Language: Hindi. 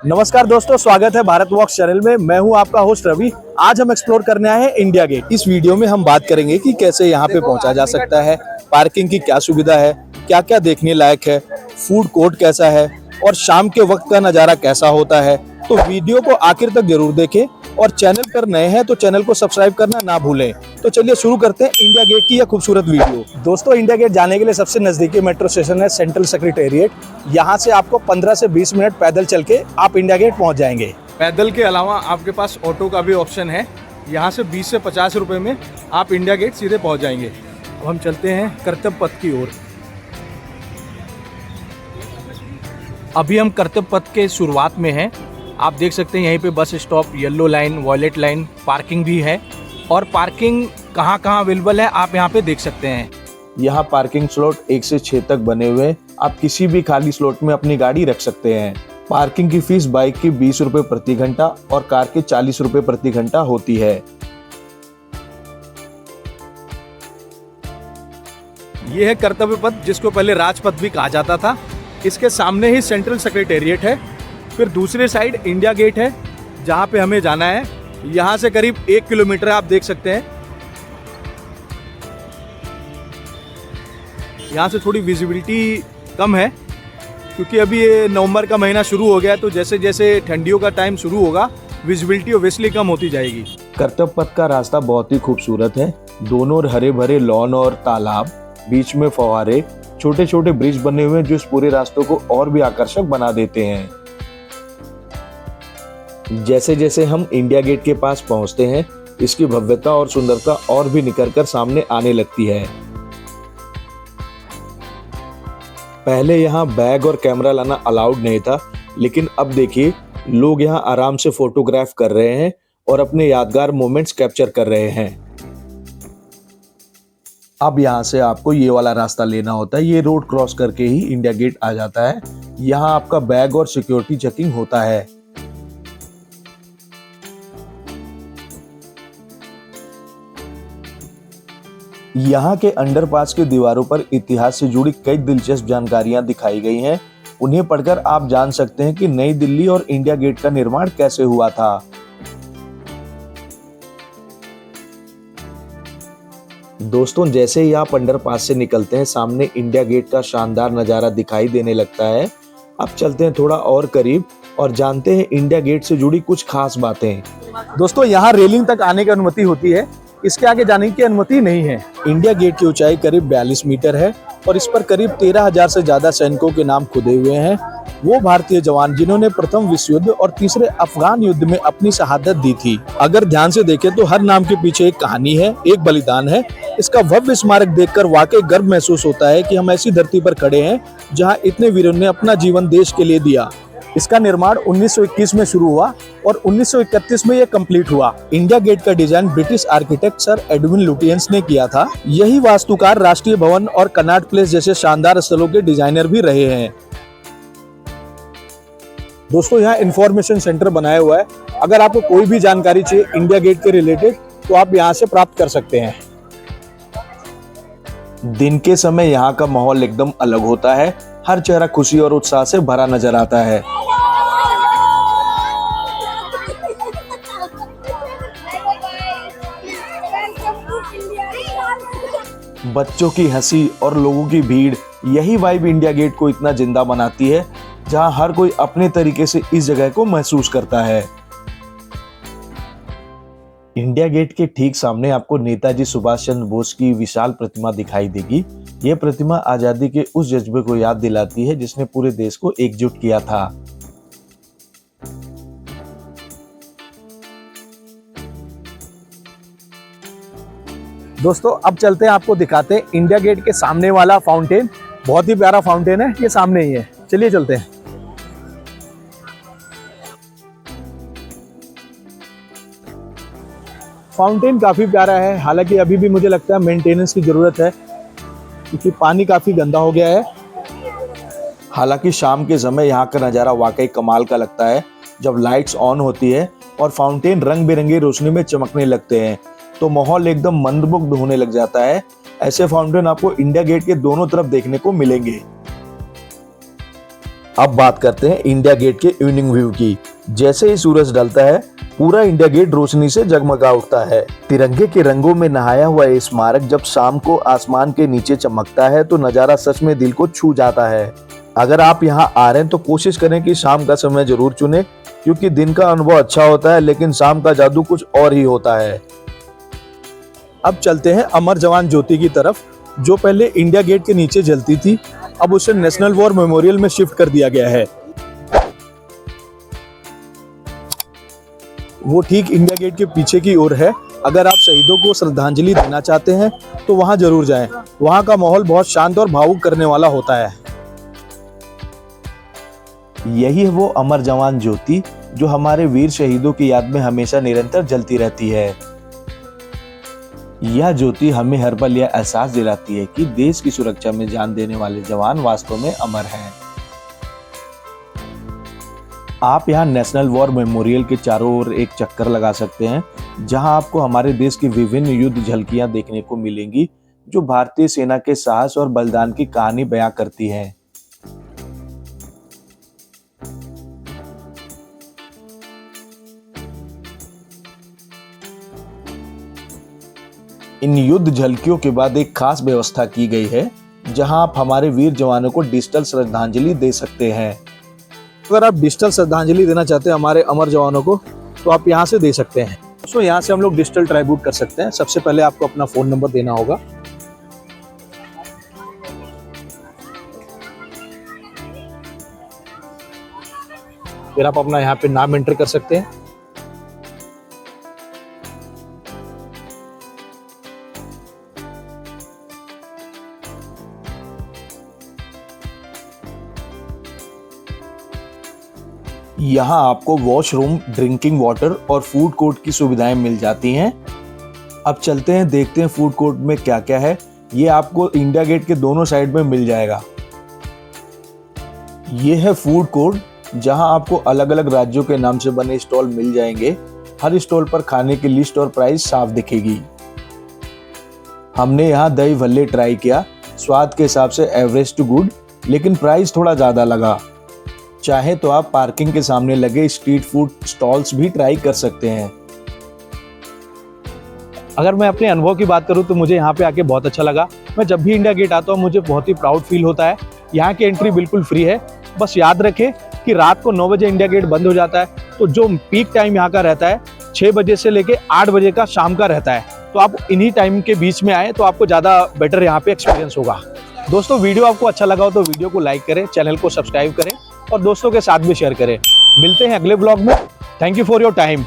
नमस्कार दोस्तों, स्वागत है भारत वॉक्स चैनल में। मैं हूं आपका होस्ट रवि। आज हम एक्सप्लोर करने आए हैं इंडिया गेट। इस वीडियो में हम बात करेंगे कि कैसे यहां पे पहुंचा जा सकता है, पार्किंग की क्या सुविधा है, क्या क्या देखने लायक है, फूड कोर्ट कैसा है और शाम के वक्त का नज़ारा कैसा होता है। तो वीडियो को आखिर तक जरूर देखें और चैनल पर नए हैं तो चैनल को सब्सक्राइब करना ना भूलें। तो चलिए शुरू करते हैं इंडिया गेट की यह खूबसूरत वीडियो। दोस्तों, इंडिया गेट जाने के लिए सबसे नजदीकी मेट्रो स्टेशन है सेंट्रल सेक्रेटेरिएट। यहाँ से आपको 15 से 20 मिनट पैदल चल के आप इंडिया गेट पहुँच जाएंगे। पैदल के अलावा आपके पास ऑटो का भी ऑप्शन है। यहाँ से 20 से 50 रुपए में आप इंडिया गेट सीधे पहुँच जाएंगे। अब हम चलते हैं कर्तव्य पथ की ओर। अभी हम कर्तव्य पथ के शुरुआत में हैं। आप देख सकते हैं यहीं पे bus stop, yellow line, violet line, parking भी है। और पार्किंग कहाँ कहाँ अवेलेबल है आप यहाँ पे देख सकते हैं। यहाँ पार्किंग स्लॉट 1 से 6 तक बने हुए हैं। आप किसी भी खाली स्लॉट में अपनी गाड़ी रख सकते हैं। पार्किंग की फीस बाइक की 20 रुपए प्रति घंटा और कार के 40 रुपए प्रति घंटा होती है। ये है कर्तव्य पथ, जिसको पहले राजपथ भी कहा जाता था। इसके सामने ही सेंट्रल सेक्रेटेरिएट है। फिर दूसरे साइड इंडिया गेट है जहाँ पे हमें जाना है। यहाँ से करीब 1 किलोमीटर आप देख सकते हैं। यहाँ से थोड़ी विजिबिलिटी कम है क्योंकि अभी ये नवंबर का महीना शुरू हो गया है, तो जैसे जैसे ठंडियों का टाइम शुरू होगा विजिबिलिटी ऑब्वियसली कम होती जाएगी। कर्तव्य पथ का रास्ता बहुत ही खूबसूरत है। दोनों ओर हरे भरे लॉन और तालाब, बीच में फव्वारे, छोटे छोटे ब्रिज बने हुए हैं जो इस पूरे रास्तों को और भी आकर्षक बना देते हैं। जैसे जैसे हम इंडिया गेट के पास पहुंचते हैं, इसकी भव्यता और सुंदरता और भी निखर कर सामने आने लगती है। पहले यहाँ बैग और कैमरा लाना अलाउड नहीं था, लेकिन अब देखिए लोग यहाँ आराम से फोटोग्राफ कर रहे हैं और अपने यादगार मोमेंट्स कैप्चर कर रहे हैं। अब यहाँ से आपको ये वाला रास्ता लेना होता है। ये रोड क्रॉस करके ही इंडिया गेट आ जाता है। यहाँ आपका बैग और सिक्योरिटी चेकिंग होता है। यहाँ के अंडरपास के दीवारों पर इतिहास से जुड़ी कई दिलचस्प जानकारियां दिखाई गई हैं। उन्हें पढ़कर आप जान सकते हैं कि नई दिल्ली और इंडिया गेट का निर्माण कैसे हुआ था। दोस्तों, जैसे ही आप अंडरपास से निकलते हैं, सामने इंडिया गेट का शानदार नजारा दिखाई देने लगता है। अब चलते हैं थोड़ा और करीब और जानते हैं इंडिया गेट से जुड़ी कुछ खास बातें। दोस्तों, यहाँ रेलिंग तक आने की अनुमति होती है, इसके आगे जाने की अनुमति नहीं है। इंडिया गेट की ऊंचाई करीब 42 मीटर है और इस पर करीब 13,000 से ज्यादा सैनिकों के नाम खुदे हुए हैं। वो भारतीय जवान जिन्होंने प्रथम विश्व युद्ध और तीसरे अफगान युद्ध में अपनी शहादत दी थी। अगर ध्यान से देखें तो हर नाम के पीछे एक कहानी है, एक बलिदान है। इसका भव्य स्मारक देखकर वाकई गर्व महसूस होता है कि हम ऐसी धरती पर खड़े हैं जहां इतने वीरों ने अपना जीवन देश के लिए दिया। इसका निर्माण 1921 में शुरू हुआ और 1931 में यह कंप्लीट हुआ। इंडिया गेट का design British architect sir Edwin Lutyens ने किया था। यही वास्तुकार राष्ट्रीय भवन और कनॉट प्लेस जैसे शानदार स्थलों के डिजाइनर भी रहे हैं। दोस्तों, यहाँ इंफॉर्मेशन सेंटर बनाया हुआ है। अगर आपको कोई भी जानकारी चाहिए इंडिया गेट के रिलेटेड तो आप यहाँ से प्राप्त कर सकते हैं। दिन के समय यहाँ का माहौल एकदम अलग होता है। हर चेहरा खुशी और उत्साह से भरा नजर आता है। बच्चों की हंसी और लोगों की भीड़, यही वाइब इंडिया गेट को इतना जिंदा बनाती है, जहां हर कोई अपने तरीके से इस जगह को महसूस करता है। इंडिया गेट के ठीक सामने आपको नेताजी सुभाष चंद्र बोस की विशाल प्रतिमा दिखाई देगी। यह प्रतिमा आजादी के उस जज्बे को याद दिलाती है जिसने पूरे देश को एकजुट किया था। दोस्तों, अब चलते हैं, आपको दिखाते हैं इंडिया गेट के सामने वाला फाउंटेन। बहुत ही प्यारा फाउंटेन है, ये सामने ही है। चलिए चलते हैं। फाउंटेन काफी प्यारा है, हालांकि अभी भी मुझे लगता है मेंटेनेंस की जरूरत है क्योंकि पानी काफी गंदा हो गया है। हालांकि शाम के समय यहाँ का नजारा वाकई कमाल का लगता है। जब लाइट्स ऑन होती है और फाउंटेन रंग बिरंगी रोशनी में चमकने लगते हैं तो माहौल एकदम मंत्रमुग्ध होने लग जाता है। ऐसे फाउंटेन आपको इंडिया गेट के दोनों तरफ देखने को मिलेंगे। अब बात करते हैं इंडिया गेट के इवनिंग व्यू की। जैसे ही सूरज ढलता है पूरा इंडिया गेट रोशनी से जगमगा उठता है। तिरंगे के रंगों में नहाया हुआ ये स्मारक जब शाम को आसमान के नीचे चमकता है तो नजारा सच में दिल को छू जाता है। अगर आप यहाँ आ रहे हैं तो कोशिश करें कि शाम का समय जरूर चुनें, क्योंकि दिन का अनुभव अच्छा होता है लेकिन शाम का जादू कुछ और ही होता है। अब चलते हैं अमर जवान ज्योति की तरफ, जो पहले इंडिया गेट के नीचे जलती थी, अब उसे नेशनल वॉर मेमोरियल में शिफ्ट कर दिया गया है। वो ठीक इंडिया गेट के पीछे की ओर है। अगर आप शहीदों को श्रद्धांजलि देना चाहते हैं तो वहां जरूर जाएं। वहां का माहौल बहुत शांत और भावुक करने वाला होता है। यही है वो अमर जवान ज्योति जो हमारे वीर शहीदों की याद में हमेशा निरंतर जलती रहती है। यह ज्योति हमें हर पल यह एहसास दिलाती है कि देश की सुरक्षा में जान देने वाले जवान वास्तव में अमर हैं। आप यहाँ नेशनल वॉर मेमोरियल के चारों ओर एक चक्कर लगा सकते हैं, जहां आपको हमारे देश की विभिन्न युद्ध झलकियां देखने को मिलेंगी, जो भारतीय सेना के साहस और बलिदान की कहानी बयां करती हैं। इन युद्ध झलकियों के बाद एक खास व्यवस्था की गई है, जहां आप हमारे वीर जवानों को डिजिटल श्रद्धांजलि दे सकते हैं। अगर आप डिजिटल श्रद्धांजलि देना चाहते हैं हमारे अमर जवानों को तो आप यहाँ से दे सकते हैं। दोस्तों यहाँ से हम लोग डिजिटल ट्राइब्यूट कर सकते हैं। सबसे पहले आपको अपना फोन नंबर देना होगा। फिर आप अपना यहाँ पे नाम एंटर कर सकते हैं। यहाँ आपको वॉशरूम, ड्रिंकिंग वाटर और फूड कोर्ट की सुविधाएं मिल जाती हैं। अब चलते हैं, देखते हैं फूड कोर्ट में क्या क्या है। ये आपको इंडिया गेट के दोनों साइड में मिल जाएगा। ये है फूड कोर्ट, जहां आपको अलग अलग राज्यों के नाम से बने स्टॉल मिल जाएंगे। हर स्टॉल पर खाने की लिस्ट और प्राइस साफ दिखेगी। हमने यहाँ दही भल्ले ट्राई किया। स्वाद के हिसाब से एवरेज टू गुड, लेकिन प्राइस थोड़ा ज्यादा लगा। चाहे तो आप पार्किंग के सामने लगे स्ट्रीट फूड स्टॉल्स भी ट्राई कर सकते हैं। अगर मैं अपने अनुभव की बात करूं तो मुझे यहाँ पे आके बहुत अच्छा लगा। मैं जब भी इंडिया गेट आता हूँ मुझे बहुत ही प्राउड फील होता है। यहाँ की एंट्री बिल्कुल फ्री है। बस याद रखें कि रात को 9 बजे इंडिया गेट बंद हो जाता है, तो जो पीक टाइम यहाँ का रहता है 6 बजे से लेके 8 बजे का शाम का रहता है। तो आप इन्हीं टाइम के बीच में आए तो आपको ज़्यादा बेटर यहाँ पे एक्सपीरियंस होगा। दोस्तों वीडियो आपको अच्छा लगा हो तो वीडियो को लाइक करें, चैनल को सब्सक्राइब करें और दोस्तों के साथ भी शेयर करें। मिलते हैं अगले ब्लॉग में। Thank you for your time.